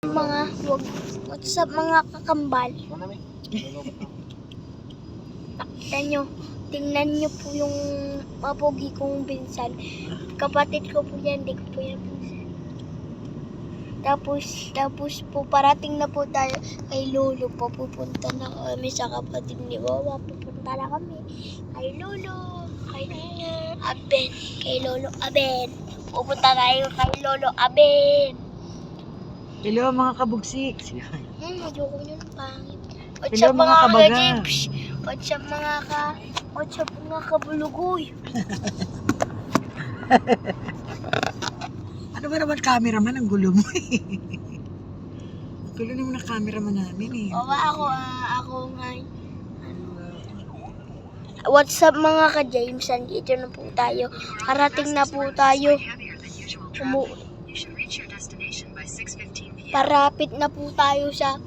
What's up mga kakambal? Tingnan nyo po yung mapogi kong pinsan. Kapatid ko po yan, di ko po yan pinsan. Tapos po, parating na po tayo kay Lolo po. Pupunta na kami sa kapatid ni Wawa. Pupunta na kami kay Lolo, kay Aben, kay Lolo Aben. Pupunta tayo kay Lolo Aben. Hello mga kabugsik. Ayoko yun, pangit. What's Hello, up mga kabaga. ka-Jibs? What's up mga kabulugoy? Ano ba naman cameraman? Ang gulo mo eh. Ang gulo naman ang cameraman namin eh. O ako nga. What's up mga ka-James? Andito na po tayo. Parating na po tayo. Parapit na po tayo sa